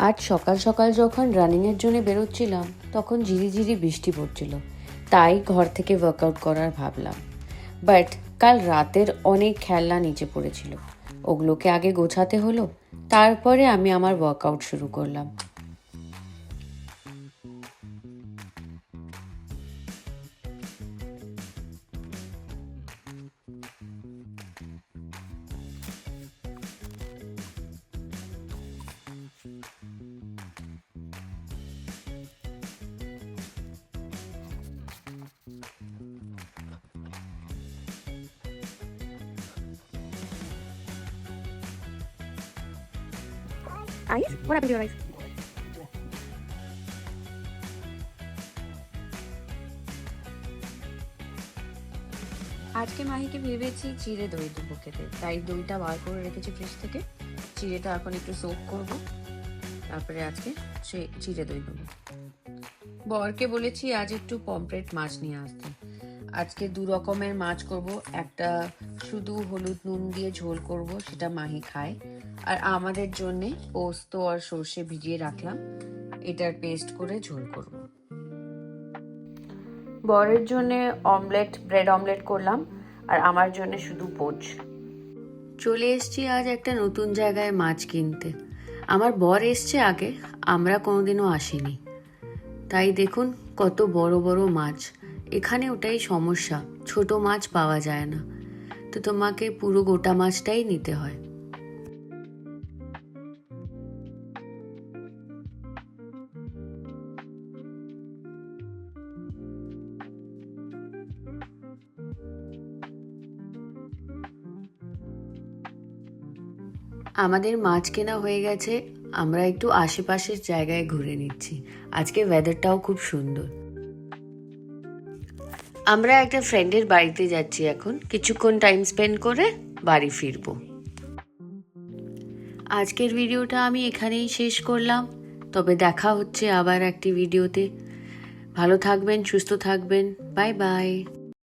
আজ সকাল সকাল যখন রানিংয়ের জন্য বেরোচ্ছিলাম তখন ঝিরিঝিরি বৃষ্টি পড়ছিল, তাই ঘর থেকে ওয়ার্কআউট করার ভাবলাম। বাট কাল রাতের অনেক খেলনা নিচে পড়েছিল, ওগুলোকে আগে গোছাতে হলো, তারপরে আমি আমার ওয়ার্কআউট শুরু করলাম। Eyes? What happened to your eyes? আজকে মাহিকে ভেবেছি চিড়ে দই দেবো খেতে, তাই দইটা বার করে রেখেছি ফ্রিজ থেকে। চিড়েটা এখন একটু সোক করব, তারপরে আজকে চিড়ে দই দেবো। বরকে বলেছি আজ একটু পমফ্রেট মাছ নিয়ে আসতে। আজকে 2 রকমের মাছ করব, একটা শুধু হলুদ নুন দিয়ে ঝোল করব, সেটা মাহি খায়, আর আমাদের জন্যে পোস্ত আর সর্ষে ভিজিয়ে রাখলাম, এটার পেস্ট করে ঝোল করব। বরের জন্যে ব্রেড অমলেট করলাম, আর আমার জন্য শুধু পোচ। চলে এসছি আজ একটা নতুন জায়গায় মাছ কিনতে। আমার বর এসছে আগে, আমরা কোনোদিনও আসিনি, তাই দেখুন কত বড় বড় মাছ। এখানে ওটাই সমস্যা, ছোট মাছ পাওয়া যায় না, তো তোমাকে পুরো গোটা মাছটাই নিতে হয়। আমাদের মাছ কেনা হয়ে গেছে, আমরা একটু আশেপাশের জায়গায় ঘুরে নিচ্ছি। আজকে ওয়েদারটাও খুব সুন্দর। আমরা একটা ফ্রেন্ডের বাড়িতে যাচ্ছি এখন, কিছুক্ষণ টাইম স্পেন্ড করে বাড়ি ফিরবো। আজকের ভিডিওটা আমি এখানেই শেষ করলাম, তবে দেখা হচ্ছে আবার একটি ভিডিওতে। ভালো থাকবেন, সুস্থ থাকবেন, বাই বাই।